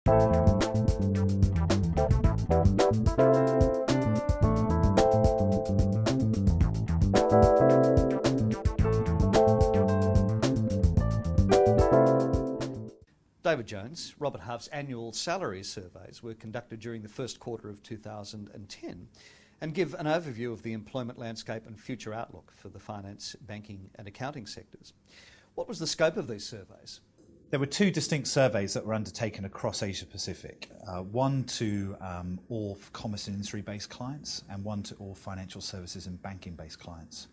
David Jones, Robert Half's annual salary surveys were conducted during the first quarter of 2010 and give an overview of the employment landscape and future outlook for the finance, banking and accounting sectors. What was the scope of these surveys? There were two distinct surveys that were undertaken across Asia Pacific, one to all commerce and industry-based clients and one to all financial services and banking-based clients.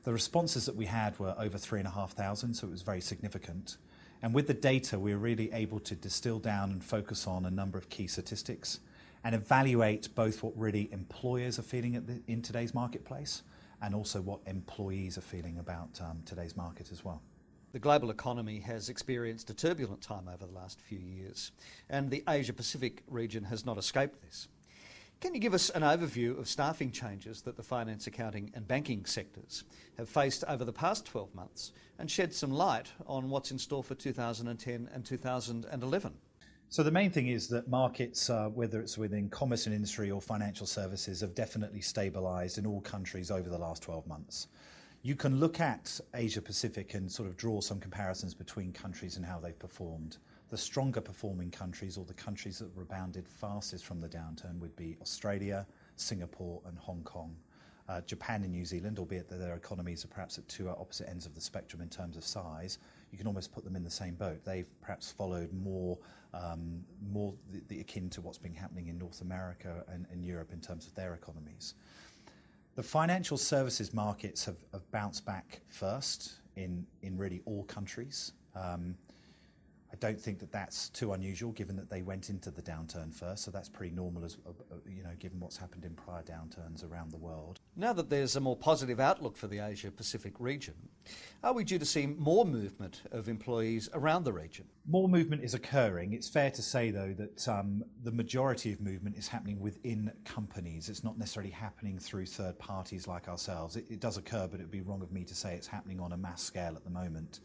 The responses that we had were over 3,500, so it was very significant. And with the data, we were really able to distill down and focus on a number of key statistics and evaluate both what really employers are feeling in today's marketplace and also what employees are feeling about today's market as well. The global economy has experienced a turbulent time over the last few years, and the Asia-Pacific region has not escaped this. Can you give us an overview of staffing changes that the finance, accounting and banking sectors have faced over the past 12 months and shed some light on what's in store for 2010 and 2011? So the main thing is that markets, whether it's within commerce and industry or financial services, have definitely stabilised in all countries over the last 12 months. You can look at Asia Pacific and sort of draw some comparisons between countries and how they've performed. The stronger performing countries, or the countries that have rebounded fastest from the downturn, would be Australia, Singapore and Hong Kong. Japan and New Zealand, albeit that their economies are perhaps at two opposite ends of the spectrum in terms of size, you can almost put them in the same boat. They've perhaps followed more akin to what's been happening in North America and Europe in terms of their economies. The financial services markets have bounced back first in really all countries. I don't think that that's too unusual given that they went into the downturn first, so that's pretty normal as given what's happened in prior downturns around the world. Now that there's a more positive outlook for the Asia-Pacific region, are we due to see more movement of employees around the region? More movement is occurring. It's fair to say, though, that the majority of movement is happening within companies. It's not necessarily happening through third parties like ourselves. It does occur, but it would be wrong of me to say it's happening on a mass scale at the moment.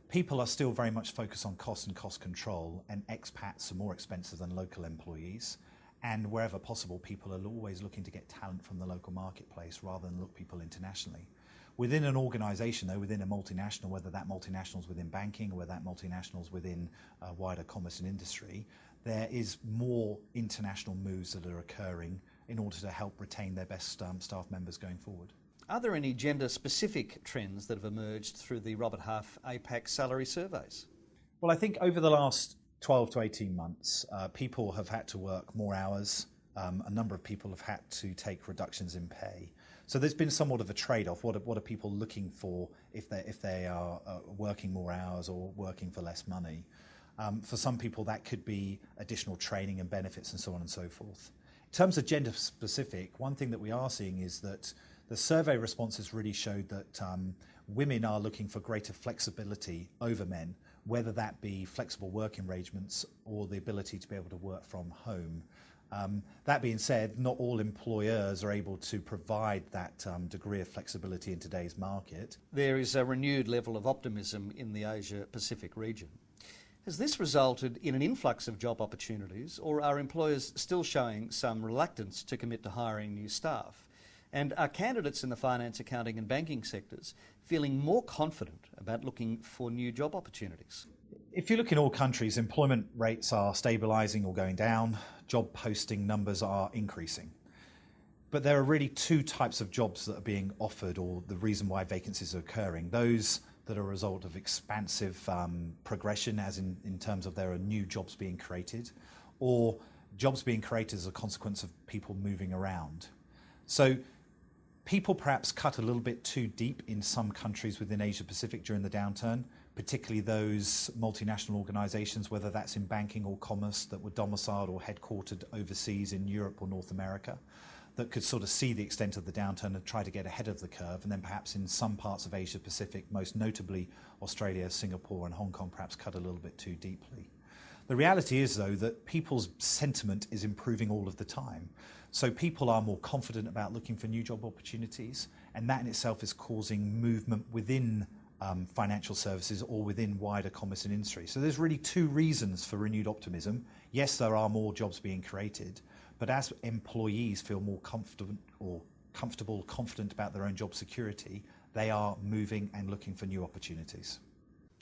People are still very much focused on cost and cost control, and expats are more expensive than local employees. And wherever possible, people are always looking to get talent from the local marketplace rather than look people internationally. Within an organisation, though, within a multinational, whether that multinational is within banking or whether that multinational is within wider commerce and industry, there is more international moves that are occurring in order to help retain their best staff members going forward. Are there any gender-specific trends that have emerged through the Robert Half APAC salary surveys? Well, I think over the last 12 to 18 months, people have had to work more hours. A number of people have had to take reductions in pay. So there's been somewhat of a trade-off. What are people looking for if they are working more hours or working for less money? For some people, that could be additional training and benefits and so on and so forth. In terms of gender-specific, one thing that we are seeing is that the survey responses really showed that women are looking for greater flexibility over men, whether that be flexible working arrangements or the ability to be able to work from home. That being said, not all employers are able to provide that degree of flexibility in today's market. There is a renewed level of optimism in the Asia-Pacific region. Has this resulted in an influx of job opportunities, or are employers still showing some reluctance to commit to hiring new staff? And are candidates in the finance, accounting and banking sectors feeling more confident about looking for new job opportunities? If you look in all countries, employment rates are stabilising or going down. Job posting numbers are increasing. But there are really two types of jobs that are being offered, or the reason why vacancies are occurring. Those that are a result of expansive progression, as in terms of there are new jobs being created, or jobs being created as a consequence of people moving around. So people perhaps cut a little bit too deep in some countries within Asia Pacific during the downturn, particularly those multinational organisations, whether that's in banking or commerce, that were domiciled or headquartered overseas in Europe or North America, that could sort of see the extent of the downturn and try to get ahead of the curve. And then perhaps in some parts of Asia Pacific, most notably Australia, Singapore and Hong Kong, perhaps cut a little bit too deeply. The reality is, though, that people's sentiment is improving all of the time. So people are more confident about looking for new job opportunities, and that in itself is causing movement within financial services or within wider commerce and industry. So there's really two reasons for renewed optimism. Yes, there are more jobs being created, but as employees feel more comfortable, confident about their own job security, they are moving and looking for new opportunities.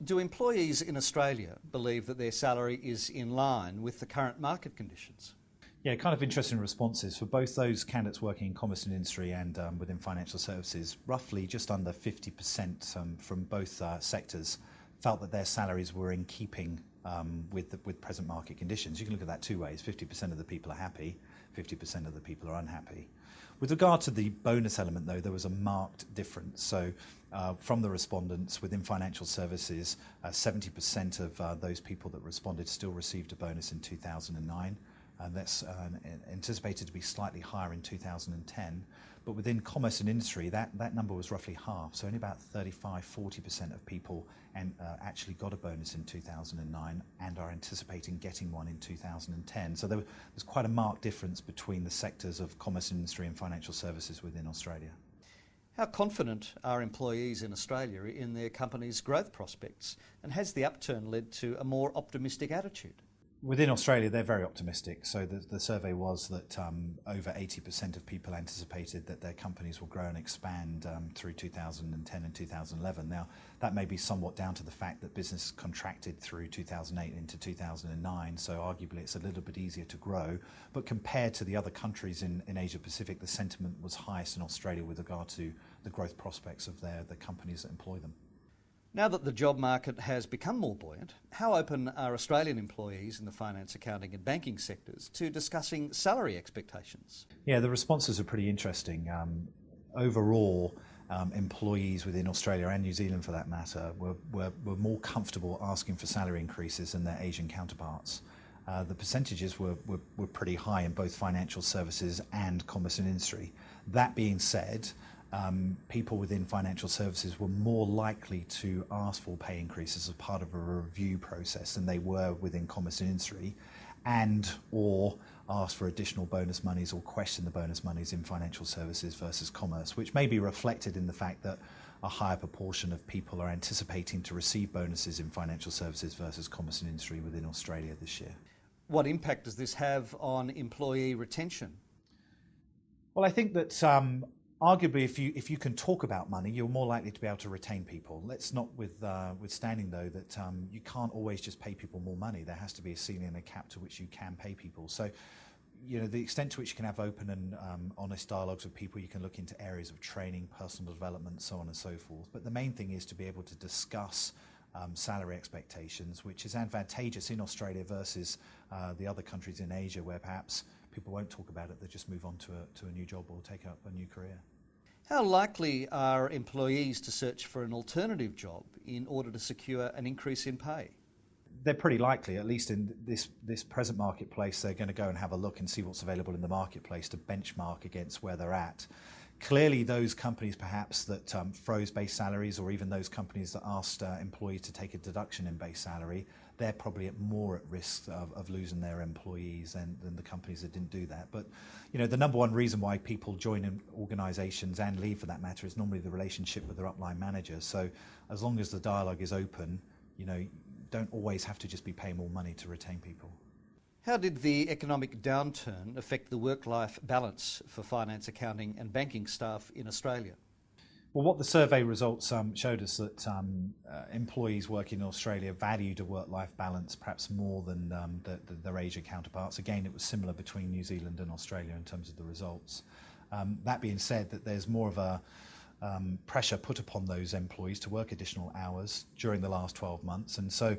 Do employees in Australia believe that their salary is in line with the current market conditions? Yeah, kind of interesting responses. For both those candidates working in commerce and industry and within financial services, roughly just under 50% from both sectors felt that their salaries were in keeping with present market conditions. You can look at that two ways. 50% of the people are happy, 50% of the people are unhappy. With regard to the bonus element, though, there was a marked difference. So from the respondents within financial services, 70% of those people that responded still received a bonus in 2009. And that's anticipated to be slightly higher in 2010. But within commerce and industry, that number was roughly half. So only about 35-40% of people actually got a bonus in 2009 and are anticipating getting one in 2010. So there was quite a marked difference between the sectors of commerce and industry and financial services within Australia. How confident are employees in Australia in their company's growth prospects? And has the upturn led to a more optimistic attitude? Within Australia, they're very optimistic. So the survey was that over 80% of people anticipated that their companies will grow and expand through 2010 and 2011. Now, that may be somewhat down to the fact that business contracted through 2008 into 2009, so arguably it's a little bit easier to grow. But compared to the other countries in Asia Pacific, the sentiment was highest in Australia with regard to the growth prospects of the companies that employ them. Now that the job market has become more buoyant, how open are Australian employees in the finance, accounting and banking sectors to discussing salary expectations? Yeah, the responses are pretty interesting. Overall, employees within Australia and New Zealand, for that matter, were more comfortable asking for salary increases than their Asian counterparts. The percentages were pretty high in both financial services and commerce and industry. That being said, people within financial services were more likely to ask for pay increases as part of a review process than they were within commerce and industry, and or ask for additional bonus monies or question the bonus monies in financial services versus commerce, which may be reflected in the fact that a higher proportion of people are anticipating to receive bonuses in financial services versus commerce and industry within Australia this year. What impact does this have on employee retention? Well, I think that arguably, if you can talk about money, you're more likely to be able to retain people. Let's not withstanding though that you can't always just pay people more money. There has to be a ceiling and a cap to which you can pay people. So, the extent to which you can have open and honest dialogues with people, you can look into areas of training, personal development, so on and so forth. But the main thing is to be able to discuss salary expectations, which is advantageous in Australia versus the other countries in Asia, where perhaps people won't talk about it, they just move on to a new job or take up a new career. How likely are employees to search for an alternative job in order to secure an increase in pay? They're pretty likely, at least in this present marketplace, they're going to go and have a look and see what's available in the marketplace to benchmark against where they're at. Clearly, those companies perhaps that froze base salaries, or even those companies that asked employees to take a deduction in base salary, they're probably more at risk of losing their employees than the companies that didn't do that. But the number one reason why people join in organisations and leave, for that matter, is normally the relationship with their upline manager. So as long as the dialogue is open, you don't always have to just be paying more money to retain people. How did the economic downturn affect the work-life balance for finance, accounting and banking staff in Australia? Well, what the survey results showed us that employees working in Australia valued a work-life balance perhaps more than their Asian counterparts. Again, it was similar between New Zealand and Australia in terms of the results. That being said, that there's more of a pressure put upon those employees to work additional hours during the last 12 months. And so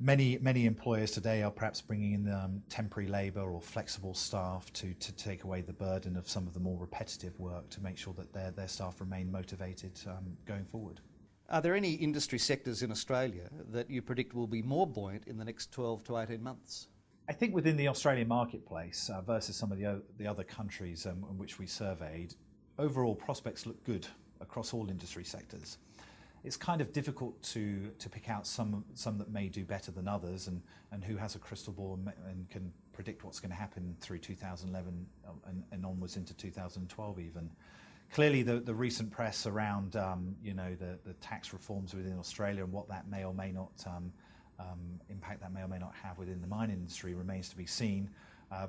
many employers today are perhaps bringing in temporary labour or flexible staff to take away the burden of some of the more repetitive work to make sure that their staff remain motivated going forward. Are there any industry sectors in Australia that you predict will be more buoyant in the next 12 to 18 months? I think within the Australian marketplace versus some of the other countries in which we surveyed, overall prospects look good across all industry sectors. It's kind of difficult to pick out some that may do better than others, and who has a crystal ball and can predict what's going to happen through 2011 and onwards into 2012 even. Clearly the recent press around the tax reforms within Australia and what that may or may not impact that may or may not have within the mining industry remains to be seen.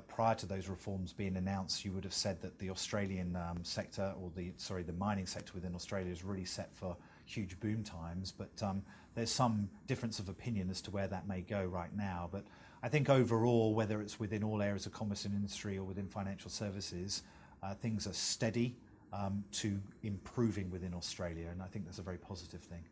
Prior to those reforms being announced, you would have said that the Australian sector, or the mining sector within Australia, is really set for huge boom times. But there's some difference of opinion as to where that may go right now. But I think overall, whether it's within all areas of commerce and industry or within financial services, things are steady to improving within Australia, and I think that's a very positive thing.